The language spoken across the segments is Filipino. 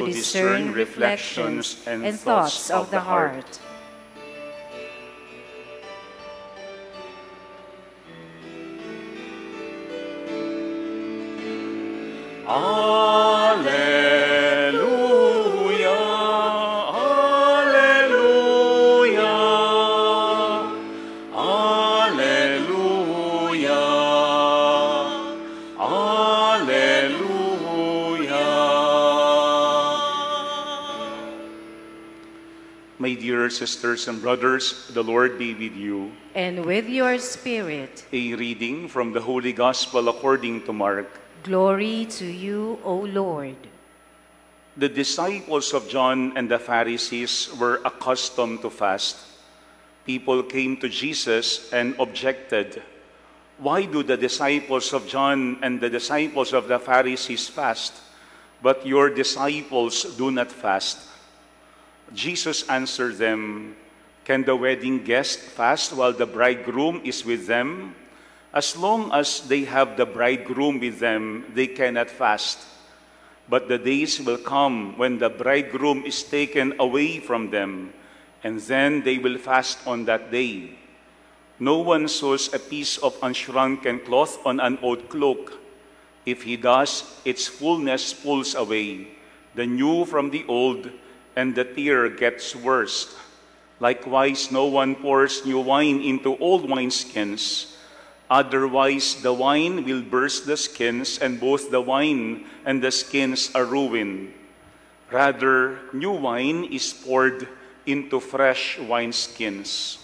to discern reflections and thoughts of the heart. Alleluia, Alleluia, Alleluia, Alleluia. My dear sisters and brothers, the Lord be with you. And with your spirit. A reading from the Holy Gospel according to Mark. Glory to you, O Lord. The disciples of John and the Pharisees were accustomed to fast. People came to Jesus and objected, "Why do the disciples of John and the disciples of the Pharisees fast, but your disciples do not fast?" Jesus answered them, "Can the wedding guest fast while the bridegroom is with them? As long as they have the bridegroom with them, they cannot fast. But the days will come when the bridegroom is taken away from them, and then they will fast on that day. No one sews a piece of unshrunken cloth on an old cloak. If he does, its fullness pulls away the new from the old, and the tear gets worse. Likewise, no one pours new wine into old wineskins. Otherwise, the wine will burst the skins, and both the wine and the skins are ruined. Rather, new wine is poured into fresh wineskins."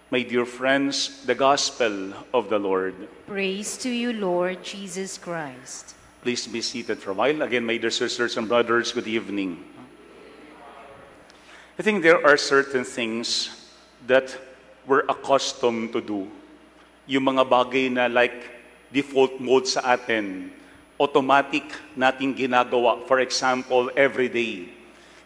My dear friends, the Gospel of the Lord. Praise to you, Lord Jesus Christ. Please be seated for a while. Again, my dear sisters and brothers, good evening. I think there are certain things that we're accustomed to do. Yung mga bagay na like default mode sa atin, automatic nating ginagawa. For example, every day.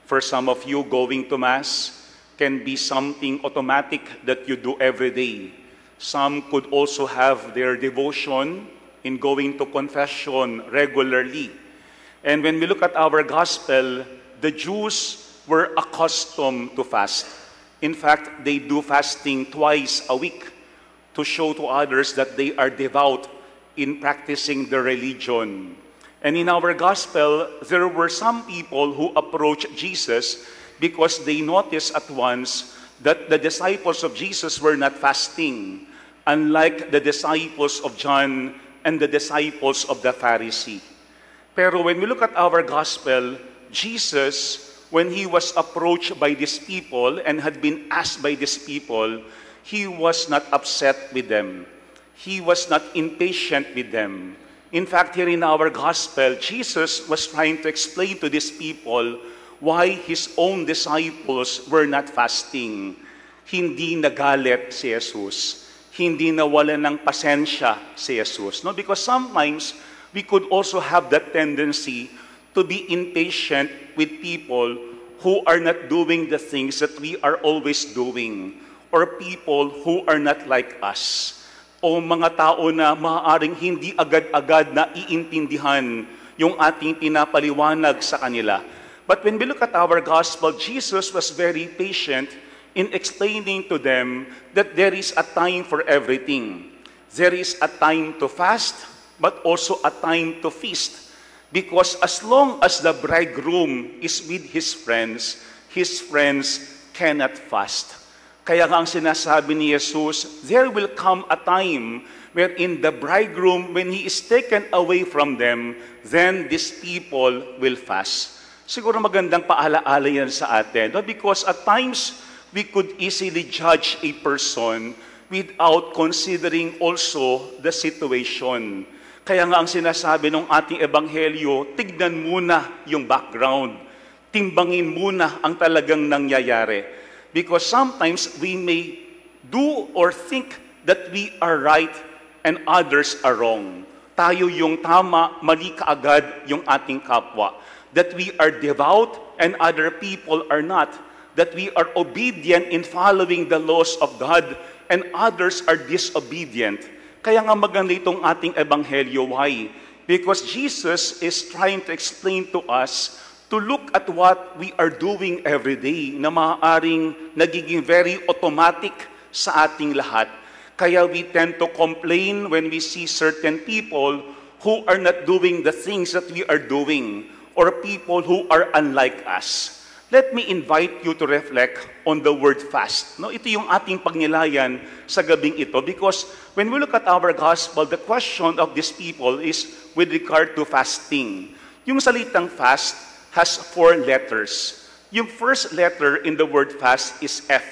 For some of you, going to Mass can be something automatic that you do every day. Some could also have their devotion in going to confession regularly. And when we look at our Gospel, the Jews were accustomed to fast. In fact, they do fasting twice a week to show to others that they are devout in practicing their religion. And in our Gospel, there were some people who approached Jesus because they noticed at once that the disciples of Jesus were not fasting, unlike the disciples of John and the disciples of the Pharisee. Pero when we look at our Gospel, Jesus, when he was approached by these people and had been asked by these people, he was not upset with them. He was not impatient with them. In fact, here in our Gospel, Jesus was trying to explain to these people why his own disciples were not fasting. Hindi nagalit si Jesus. Hindi nawalan ng pasensya si Jesus. No? Because sometimes, we could also have that tendency to be impatient with people who are not doing the things that we are always doing, or people who are not like us, o mga tao na maaaring hindi agad-agad na iintindihan yung ating pinapaliwanag sa kanila. But when we look at our Gospel, Jesus was very patient in explaining to them that there is a time for everything. There is a time to fast, but also a time to feast. Because as long as the bridegroom is with his friends cannot fast. Kaya nga ang sinasabi ni Jesus, there will come a time wherein the bridegroom, when he is taken away from them, then these people will fast. Siguro magandang paalaala yan sa atin. No? Because at times, we could easily judge a person without considering also the situation. Kaya nga ang sinasabi ng ating ebanghelyo, tignan muna yung background. Timbangin muna ang talagang nangyayari. Because sometimes we may do or think that we are right and others are wrong. Tayo yung tama, mali kaagad yung ating kapwa. That we are devout and other people are not. That we are obedient in following the laws of God and others are disobedient. Kaya nga maganda itong ating ebanghelyo. Why? Because Jesus is trying to explain to us to look at what we are doing every day na maaaring nagiging very automatic sa ating lahat. Kaya we tend to complain when we see certain people who are not doing the things that we are doing, or people who are unlike us. Let me invite you to reflect on the word fast. No, ito yung ating pagnilayan sa gabing ito, because when we look at our gospel, the question of these people is with regard to fasting. Yung salitang fast has 4 letters. Yung first letter in the word fast is F.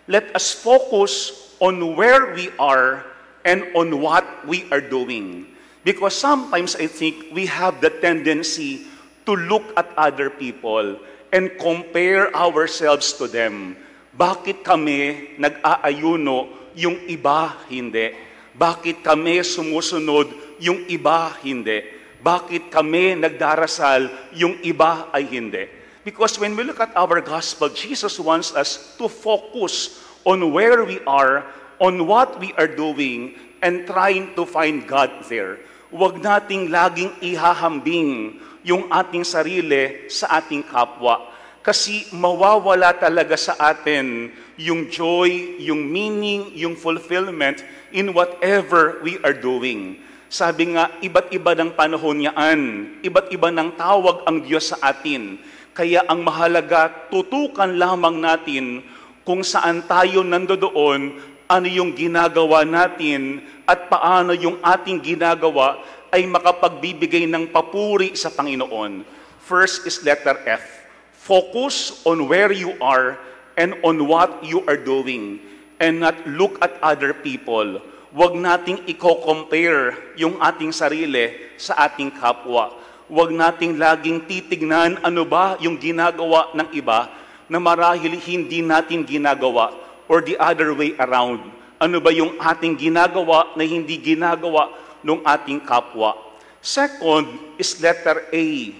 Let us focus on where we are and on what we are doing. Because sometimes I think we have the tendency to look at other people and compare ourselves to them. Bakit kami nag-aayuno, yung iba hindi? Bakit kami sumusunod, yung iba hindi? Bakit kami nagdarasal, yung iba ay hindi? Because when we look at our gospel, Jesus wants us to focus on where we are, on what we are doing, and trying to find God there. Huwag nating laging ihahambing yung ating sarili sa ating kapwa. Kasi mawawala talaga sa atin yung joy, yung meaning, yung fulfillment in whatever we are doing. Sabi nga, iba't iba ng panahon niyaan, iba't iba ng tawag ang Diyos sa atin. Kaya ang mahalaga, tutukan lamang natin kung saan tayo nandoon, ano yung ginagawa natin, at paano yung ating ginagawa ay makapagbibigay ng papuri sa Panginoon. First is letter F. Focus on where you are and on what you are doing, and not look at other people. Huwag nating i-compare yung ating sarili sa ating kapwa. Huwag nating laging titignan ano ba yung ginagawa ng iba na marahil hindi natin ginagawa, or the other way around. Ano ba yung ating ginagawa na hindi ginagawa ng ating kapwa? Second is letter A.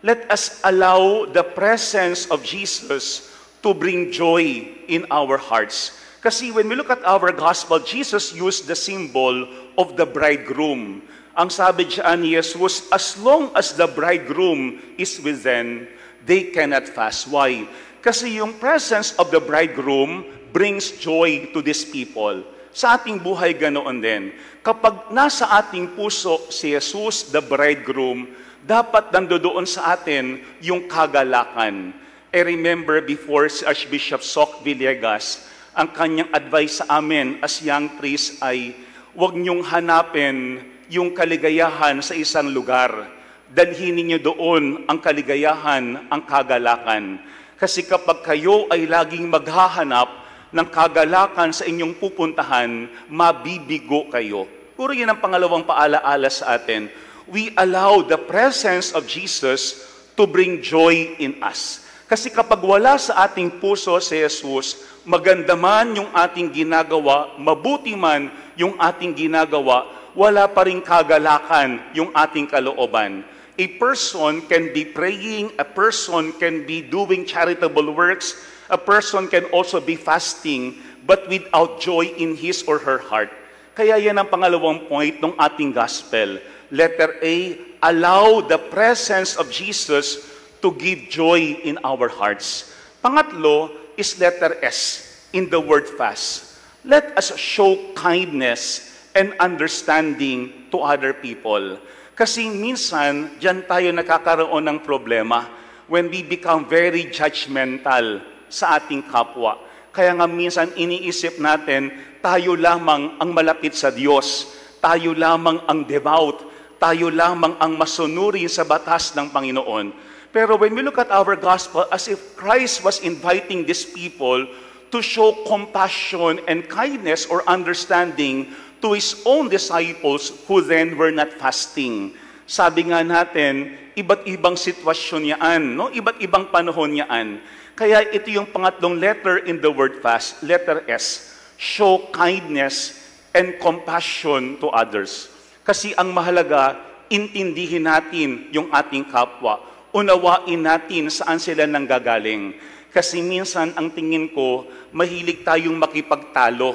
Let us allow the presence of Jesus to bring joy in our hearts. Kasi when we look at our gospel, Jesus used the symbol of the bridegroom. Ang sabi diyan ni Jesus, as long as the bridegroom is within, they cannot fast. Why? Kasi yung presence of the bridegroom brings joy to these people. Sa ating buhay ganoon din. Kapag nasa ating puso si Jesus, the bridegroom, dapat nandoon sa atin yung kagalakan. I remember before si Archbishop Soc Villegas, ang kanyang advice sa amin as young priest ay, huwag niyong hanapin yung kaligayahan sa isang lugar. Dalhin ninyo doon ang kaligayahan, ang kagalakan. Kasi kapag kayo ay laging maghahanap ng kagalakan sa inyong pupuntahan, mabibigo kayo. Puro yan ang pangalawang paalaala sa atin. We allow the presence of Jesus to bring joy in us. Kasi kapag wala sa ating puso si Jesus, maganda man yung ating ginagawa, mabuti man yung ating ginagawa, wala pa rin kagalakan yung ating kalooban. A person can be praying, a person can be doing charitable works, a person can also be fasting, but without joy in his or her heart. Kaya yan ang pangalawang point ng ating gospel. Letter A, allow the presence of Jesus to give joy in our hearts. Pangatlo is letter S in the word fast. Let us show kindness and understanding to other people. Kasi minsan, dyan tayo nakakaroon ng problema when we become very judgmental sa ating kapwa. Kaya nga minsan iniisip natin, tayo lamang ang malapit sa Diyos, tayo lamang ang devout, tayo lamang ang masunurin sa batas ng Panginoon. Pero when we look at our gospel, as if Christ was inviting these people to show compassion and kindness or understanding to His own disciples who then were not fasting. Sabi nga natin, iba't ibang sitwasyon yaan, no? Iba't ibang panahon yaan. Kaya ito yung pangatlong letter in the word fast, letter S. Show kindness and compassion to others. Kasi ang mahalaga, intindihin natin yung ating kapwa. Unawain natin saan sila nanggagaling. Kasi minsan ang tingin ko, mahilig tayong makipagtalo.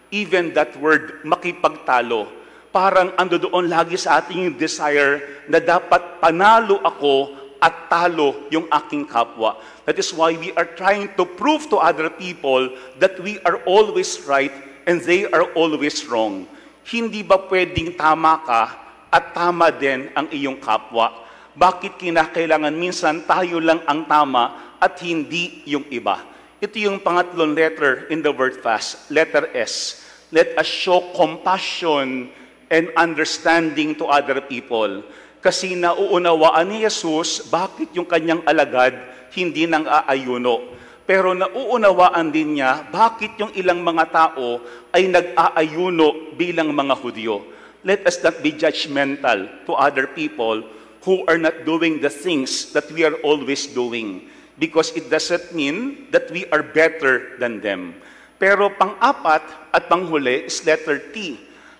Even that word, makipagtalo. parang ando doon lagi sa ating yung desire na dapat panalo ako at talo yung aking kapwa. That is why we are trying to prove to other people that we are always right and they are always wrong. Hindi ba pwedeng tama ka at tama din ang iyong kapwa? Bakit kinakailangan minsan tayo lang ang tama at hindi yung iba? Ito yung pangatlong letter in the word fast, letter S. Let us show compassion and understanding to other people. Kasi nauunawaan ni Jesus bakit yung kanyang alagad hindi nang aayuno. Pero nauunawaan din niya bakit yung ilang mga tao ay nag-aayuno bilang mga Hudyo. Let us not be judgmental to other people who are not doing the things that we are always doing. Because it doesn't mean that we are better than them. Pero pang-apat at panghuli is letter T.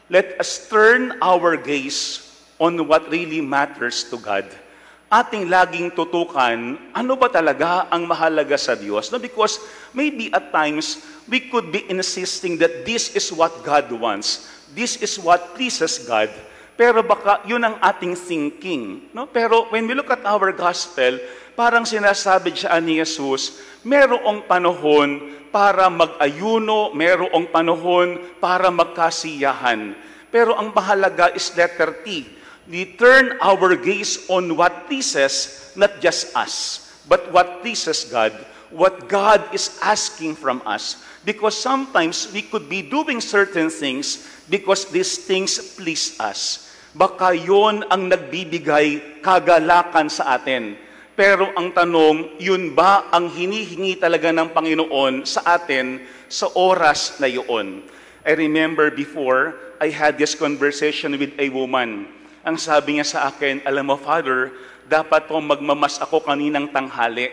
Let us turn our gaze on what really matters to God. Ating laging tutukan, ano ba talaga ang mahalaga sa Diyos? No, because maybe at times, we could be insisting that this is what God wants. This is what pleases God. Pero baka yun ang ating thinking. No? Pero when we look at our gospel, parang sinasabi siya ni Jesus, merong panahon para mag-ayuno, merong panahon para magkasiyahan. Pero ang mahalaga is letter T. We turn our gaze on what pleases not just us, but what pleases God, what God is asking from us. Because sometimes we could be doing certain things because these things please us. Baka yun ang nagbibigay kagalakan sa atin. Pero ang tanong, yun ba ang hinihingi talaga ng Panginoon sa atin sa oras na yun? I remember before, I had this conversation with a woman. Ang sabi niya sa akin, alam mo, Father, dapat po magmamas ako kaninang tanghali.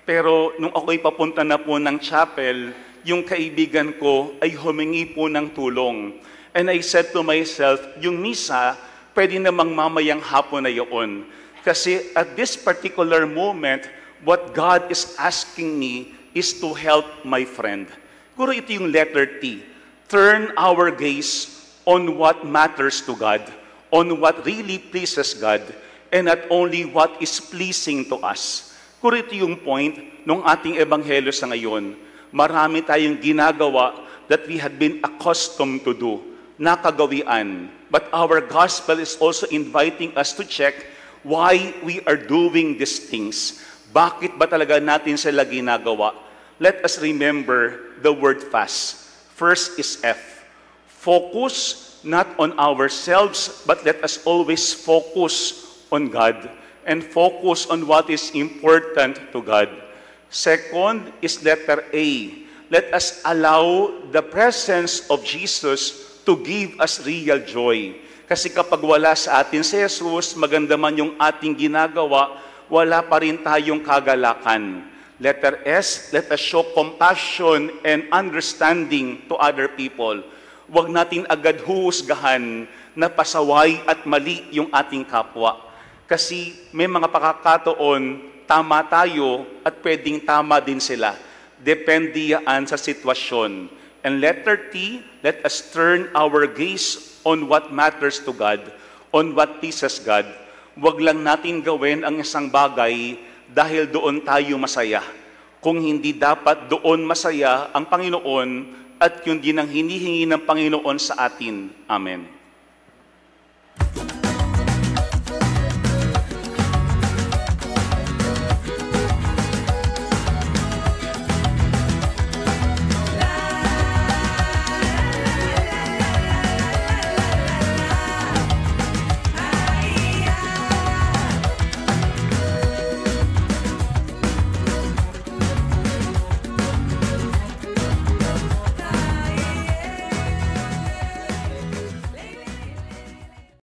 Pero nung ako'y papunta na po ng chapel, yung kaibigan ko ay humingi po ng tulong. And I said to myself, yung misa, pwede namang mamayang hapon na yun. Kasi at this particular moment, what God is asking me is to help my friend. Siguro ito yung letter T. Turn our gaze on what matters to God, on what really pleases God, and not only what is pleasing to us. Siguro ito yung point ng ating ebanghelyo sa ngayon. Marami tayong ginagawa that we had been accustomed to do, nakagawian. But our gospel is also inviting us to check why we are doing these things. Bakit ba talaga natin sila ginagawa? Let us remember the word fast. First is F. Focus not on ourselves, but let us always focus on God and focus on what is important to God. Second is letter A. Let us allow the presence of Jesus to give us real joy. Kasi kapag wala sa atin si Jesus, maganda man yung ating ginagawa, wala pa rin tayong kagalakan. Letter S, let us show compassion and understanding to other people. Huwag natin agad huhusgahan na pasaway at mali yung ating kapwa. Kasi may mga pakakataon, tama tayo at pwedeng tama din sila. Depende yan sa sitwasyon. And letter T, let us turn our gaze on what matters to God, on what pleases God. Huwag lang natin gawin ang isang bagay dahil doon tayo masaya. Kung hindi dapat doon masaya ang Panginoon at yun din ang hinihingi ng Panginoon sa atin. Amen.